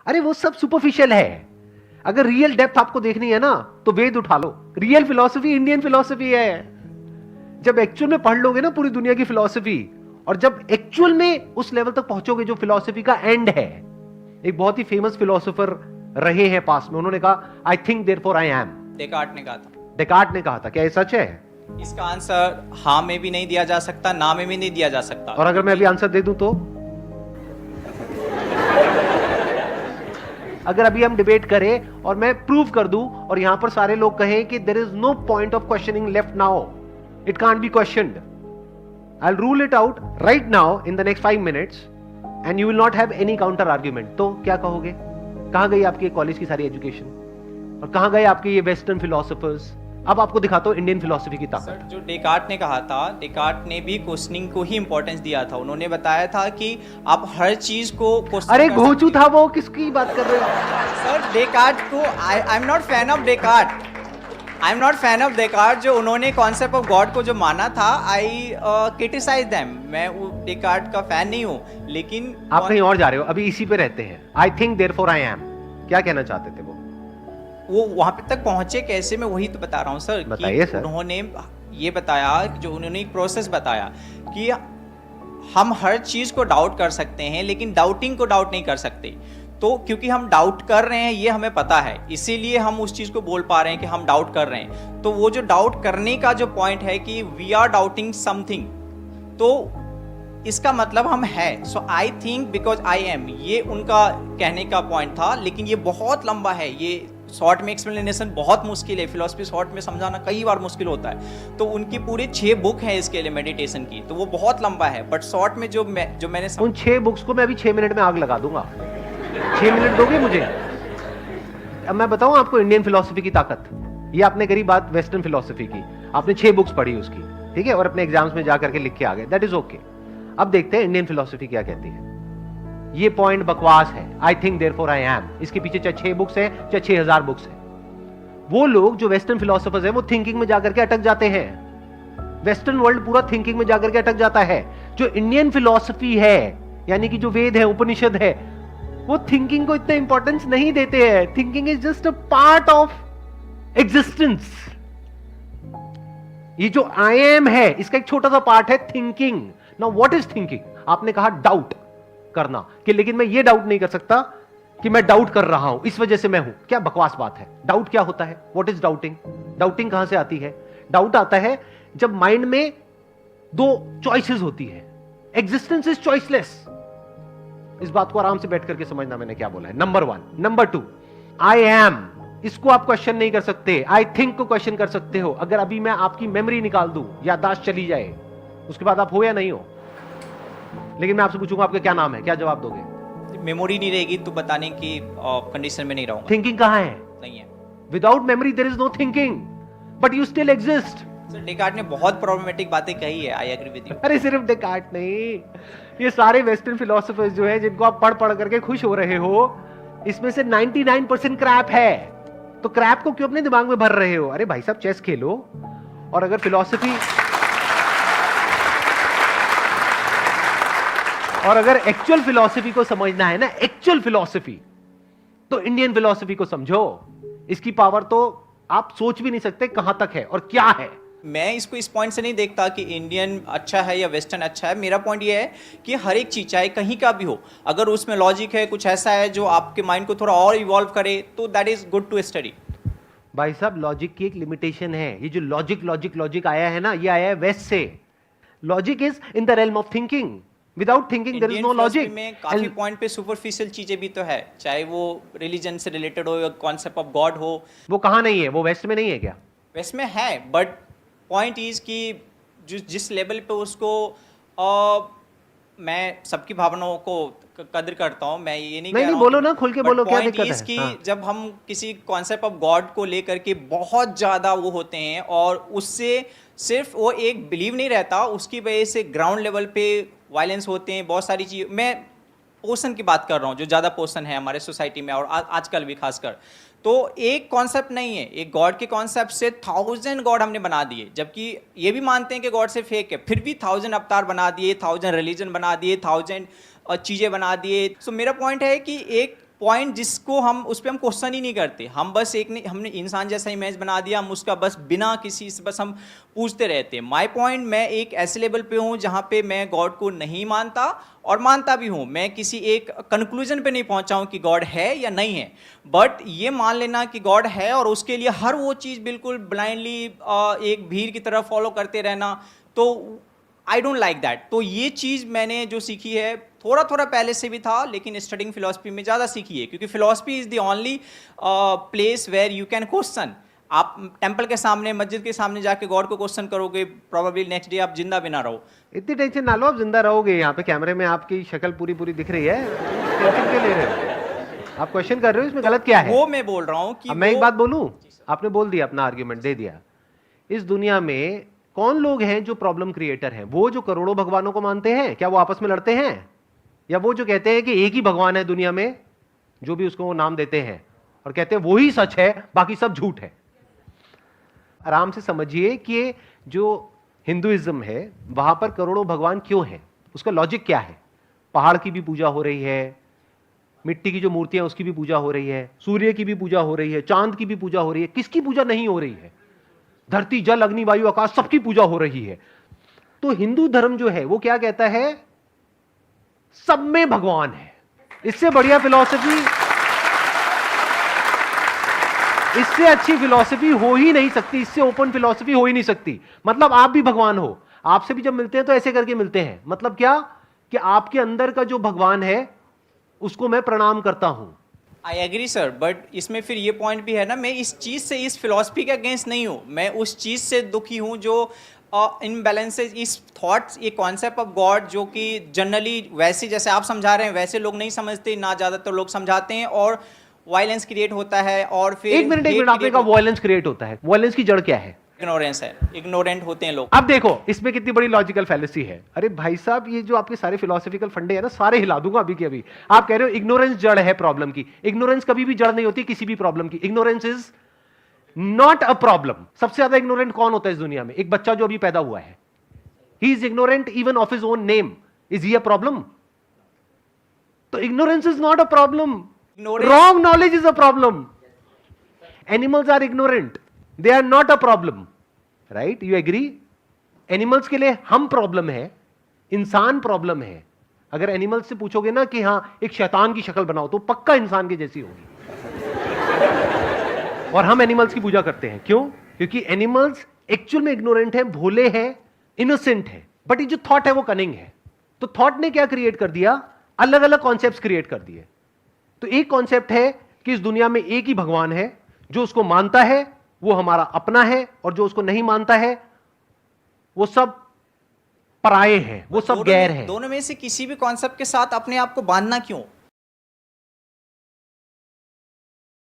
अरे वो सब सुपरफिशियल है। अगर रियल डेप्थ आपको देखनी है ना तो वेद उठा लो। रियल फिलॉसफी इंडियन फिलॉसफी है। जब एक्चुअल में पढ़ लोगे ना पूरी दुनिया की फिलॉसफी, और जब एक्चुअल में उस लेवल तक पहुंचोगे जो फिलॉसफी का एंड है। एक बहुत ही फेमस फिलोसोफर रहे हैं पास में, उन्होंने कहा I think therefore I am. Descartes ने कहा था। डेकार्ट ने कहा था, क्या ये सच है? इसका आंसर हाँ में भी नहीं दिया जा सकता, ना में भी नहीं दिया जा सकता। और अगर मैं अभी आंसर दे दूं तो? अगर अभी हम डिबेट करें और मैं प्रूव कर दूं और यहां पर सारे लोग कहें कि there is no point of questioning left now, it can't be questioned, I will rule it out right now in the next 5 minutes and you will not have any counter argument, तो क्या कहोगे? कहां गई आपकी college की सारी education और कहां गए आपके ये वेस्टर्न फिलोसोफर्स? अब आपको दिखाता हूं इंडियन फिलोसफी की ताकत। सर, जो डेकार्ट ने कहा था, डेकार्ट ने भी क्वेश्चनिंग को ही इंपॉर्टेंस दिया था। उन्होंने बताया था कि आप हर चीज को क्वेश्चन। अरे घोचू था वो, किसकी बात कर रहे हो? सर, डेकार्ट को I am not fan of Descartes, I am not fan of Descartes. जो उन्होंने कॉन्सेप्ट ऑफ गॉड को जो माना था, आई क्रिटिसाइज देम। मैं डेकार्ट का फैन नहीं हूँ, लेकिन आप कहीं और जा रहे हो, अभी इसी पे रहते हैं। I think therefore I am, क्या कहना चाहते थे वो वहां पे तक पहुंचे कैसे, मैं वही तो बता रहा हूँ सर। बताइए सर। उन्होंने ये बताया, जो उन्होंने एक प्रोसेस बताया कि हम हर चीज को डाउट कर सकते हैं, लेकिन डाउटिंग को डाउट नहीं कर सकते। तो क्योंकि हम डाउट कर रहे हैं ये हमें पता है, इसीलिए हम उस चीज को बोल पा रहे हैं कि हम डाउट कर रहे हैं। तो वो जो डाउट करने का जो पॉइंट है कि वी आर डाउटिंग समथिंग, तो इसका मतलब हम है। So I think because I am, ये उनका कहने का पॉइंट था। लेकिन ये बहुत लंबा है, ये शॉर्ट में एक्सप्लेनेशन बहुत मुश्किल है। फिलॉसफी शॉर्ट में समझाना कई बार मुश्किल होता है। तो उनकी पूरी 6 बुक है इसके लिए मेडिटेशन की, तो वो बहुत लंबा है। बट शॉर्ट में जो मैंने उन 6 बुक्स को मैं अभी 6 मिनट में आग लगा दूंगा। 6 मिनट दोगे मुझे? अब मैं बताऊं आपको इंडियन फिलॉसफी की ताकत। ये आपने करी बात वेस्टर्न फिलॉसफी की, आपने 6 बुक्स पढ़ी उसकी, ठीक है, और अपने एग्जाम्स में जाकर के लिख के आ गए, दैट इज ओके। अब देखते हैं इंडियन फिलॉसफी क्या कहती है। ये पॉइंट बकवास है, I think therefore I am. इसके पीछे चाहे 6 बुक्स है चाहे 6000 बुक्स है। वो लोग जो वेस्टर्न फिलोसोफर्स हैं वो थिंकिंग में जाकर के अटक जाते हैं। वेस्टर्न वर्ल्ड पूरा थिंकिंग में जाकर के अटक जाता है। जो इंडियन फिलोसफी है, यानी कि जो वेद है, उपनिषद है, वो थिंकिंग को इतना इंपॉर्टेंस नहीं देते हैं। Thinking is just a part of existence. ये जो आई एम है, इसका एक छोटा सा पार्ट है thinking. Now what is thinking? आपने कहा डाउट करना, कि लेकिन मैं ये डाउट नहीं कर सकता कि मैं डाउट कर रहा हूं इस वजह से मैं हूं। क्या बकवास बात है। डाउट क्या होता है? What is doubting? डाउटिंग कहां से आती है? डाउट आता है जब माइंड में 2 चॉइसेस होती है। Existence is choiceless. इस बात को आराम से बैठ करके समझना मैंने क्या बोला है। नंबर 1। नंबर 2, आई एम, इसको आप क्वेश्चन नहीं कर सकते। आई थिंक को क्वेश्चन कर सकते हो। अगर अभी मैं आपकी मेमोरी निकाल दूं, याददाश्त चली जाए, उसके बाद आप हो या नहीं हो। लेकिन मैं आपसे पूछूंगा आपका क्या नाम है, क्या जवाब दोगे? मेमोरी नहीं रहेगी तो बताने की कंडीशन में नहीं रहूंगा। थिंकिंग कहां है? नहीं है। Without memory there is no thinking, but you still exist. Sir, Descartes ने बहुत प्रॉब्लमेटिक बातें कही है, आई एग्री विद यू। अरे सिर्फ डेकार्ट नहीं, ये सारे वेस्टर्न फिलोसोफर्स जो है, जिनको आप पढ़ पढ़ करके खुश हो रहे हो, इसमें से 99% क्रैप है। तो क्रैप को क्यों अपने दिमाग में भर रहे हो? अरे भाई साहब, चेस खेलो। और अगर फिलॉसफी और अगर एक्चुअल फिलॉसफी को समझना है ना, एक्चुअल फिलॉसफी, तो इंडियन फिलॉसफी को समझो। इसकी पावर तो आप सोच भी नहीं सकते कहां तक है और क्या है। मैं इसको इस पॉइंट से नहीं देखता कि इंडियन अच्छा है या वेस्टर्न अच्छा है। मेरा पॉइंट ये है कि हर एक चीज, चाहे कहीं का भी हो, अगर उसमें लॉजिक है, कुछ ऐसा है जो आपके माइंड को थोड़ा और इवॉल्व करे, तो that is good to study. भाई साहब, लॉजिक की एक लिमिटेशन है। ये जो लॉजिक आया है ना, ये आया है वेस्ट से। Logic is in the realm of thinking. Without thinking there is no logic. में काफी पॉइंट पे सुपरफिशियल चीजें भी तो है, चाहे वो रिलीजन से रिलेटेड हो या कॉन्सेप्ट ऑफ गॉड हो। वो कहां नहीं है? वो वेस्ट में नहीं है क्या? वेस्ट में है, बट पॉइंट इज कि जिस लेवल पे उसको मैं सबकी भावनाओं को कदर करता हूँ। मैं ये नहीं कह रहा हूँ, बोलो ना, खुल के बोलो, क्या दिक्कत है? कि जब हम किसी कॉन्सेप्ट ऑफ गॉड को लेकर के बहुत ज़्यादा वो होते हैं, और उससे सिर्फ वो एक बिलीव नहीं रहता, उसकी वजह से ग्राउंड लेवल पे वायलेंस होते हैं, बहुत सारी चीज़। मैं पोर्शन की बात कर रहा हूँ, जो ज़्यादा पोर्शन है हमारे सोसाइटी में और आजकल भी खासकर। तो एक कॉन्सेप्ट नहीं है, एक गॉड के कॉन्सेप्ट से 1000 गॉड हमने बना दिए, जबकि ये भी मानते हैं कि गॉड से फेक है, फिर भी 1000 अवतार बना दिए, 1000 रिलीजन बना दिए, 1000 चीज़ें बना दिए। सो मेरा पॉइंट है कि एक पॉइंट जिसको हम उस पर हम क्वेश्चन ही नहीं करते, हम बस हमने इंसान जैसा इमेज बना दिया, हम उसका बस बिना किसी से बस हम पूछते रहते हैं। माय पॉइंट, मैं एक ऐसे लेवल पे हूँ जहाँ पे मैं गॉड को नहीं मानता और मानता भी हूँ, मैं किसी एक कंक्लूजन पे नहीं पहुँचा हूँ कि गॉड है या नहीं है, बट ये मान लेना कि गॉड है और उसके लिए हर वो चीज़ बिल्कुल ब्लाइंडली एक भीड़ की तरह फॉलो करते रहना, तो आई डोंट लाइक दैट। तो ये चीज़ मैंने जो सीखी है, थोड़ा थोड़ा पहले से भी था, लेकिन स्टडिंग फिलोसफी में ज़्यादा सीखी है, क्योंकि philosophy is the only place where you can question. आप टेंपल के सामने, मस्जिद के सामने जाके गॉड को क्वेश्चन करोगे, प्रोबेबली नेक्स्ट डे आप जिंदा भी ना रहो। इतनी टेंशन ना लो, आप जिंदा रहोगे। यहाँ पे कैमरे में आपकी शक्ल पूरी पूरी दिख रही है, टेंशन क्यों ले रहे हो? आप क्वेश्चन कर रहे हो, इसमें गलत क्या है? वो मैं बोल रहा हूँ कि अब मैं एक बात बोलूं, आपने बोल दिया, अपना आर्ग्यूमेंट दे दिया। इस दुनिया में कौन लोग हैं जो प्रॉब्लम क्रिएटर हैं? वो जो करोड़ों भगवानों को मानते हैं, क्या वो आपस में लड़ते हैं? या वो जो कहते हैं कि एक ही भगवान है दुनिया में, जो भी उसको नाम देते हैं, और कहते हैं वो ही सच है, बाकी सब झूठ है? आराम से समझिए कि जो हिंदुइज्म है वहां पर करोड़ों भगवान क्यों हैं, उसका लॉजिक क्या है। पहाड़ की भी पूजा हो रही है, मिट्टी की जो मूर्तियां उसकी भी पूजा हो रही है, सूर्य की भी पूजा हो रही है, चांद की भी पूजा हो रही है। किसकी पूजा नहीं हो रही है? धरती, जल, अग्नि, वायु, आकाश, सबकी पूजा हो रही है। तो हिंदू धर्म जो है वो क्या कहता है? सब में भगवान है। इससे बढ़िया फिलॉसफी, इससे अच्छी फिलॉसफी हो ही नहीं सकती, इससे ओपन फिलॉसफी हो ही नहीं सकती। मतलब आप भी भगवान हो, आपसे भी जब मिलते हैं तो ऐसे करके मिलते हैं। मतलब क्या? कि आपके अंदर का जो भगवान है उसको मैं प्रणाम करता हूं। आई एग्री सर, बट इसमें फिर ये पॉइंट भी है ना, मैं इस चीज़ से, इस फिलॉसफी के अगेंस्ट नहीं हूँ, मैं उस चीज़ से दुखी हूँ जो इनबैलेंसेज, इस थॉट्स, ये कॉन्सेप्ट ऑफ गॉड जो कि जनरली वैसे जैसे आप समझा रहे हैं वैसे लोग नहीं समझते ना, ज़्यादातर लोग समझाते हैं, और वायलेंस क्रिएट होता है। और फिर एक मिनट आपने कहा वायलेंस क्रिएट होता है, वायलेंस की जड़ क्या है? इग्नोरेंस है, इग्नोरेंट होते हैं लोग। अब देखो इसमें कितनी बड़ी लॉजिकल फैलेसी है। अरे भाई साहब, ये जो आपके सारे फिलोसॉफिकल फंडे हैं ना, सारे हिला दूंगा अभी के अभी। आप कह रहे हो इग्नोरेंस जड़ है प्रॉब्लम की। इग्नोरेंस कभी भी जड़ नहीं होती किसी भी प्रॉब्लम की। Ignorance is not a problem. सबसे ज्यादा इग्नोरेंट कौन होता है इस दुनिया में? एक बच्चा जो अभी पैदा हुआ है, he is ignorant even of his own name. Is he a problem? तो ignorance is not a problem, wrong knowledge is a problem. Animals are ignorant, they are not a problem, right? You agree? Animals के लिए हम problem है, इंसान problem है। अगर animals से पूछोगे ना कि हां एक शैतान की शक्ल बनाओ, तो पक्का इंसान की जैसी होगी। और हम एनिमल्स की पूजा करते हैं, क्यों? क्योंकि एनिमल्स एक्चुअल में इग्नोरेंट है, भोले हैं, इनोसेंट है, बट ये जो थॉट है वो कनिंग है। तो थॉट ने क्या क्रिएट कर दिया? अलग अलग कॉन्सेप्ट्स क्रिएट कर दिए। तो एक कॉन्सेप्ट है कि इस दुनिया में एक ही भगवान है, जो उसको मानता है वो हमारा अपना है, और जो उसको नहीं मानता है वो सब पराये हैं, वो सब गैर हैं। दोनों में से किसी भी कॉन्सेप्ट के साथ अपने आप को बांधना क्यों?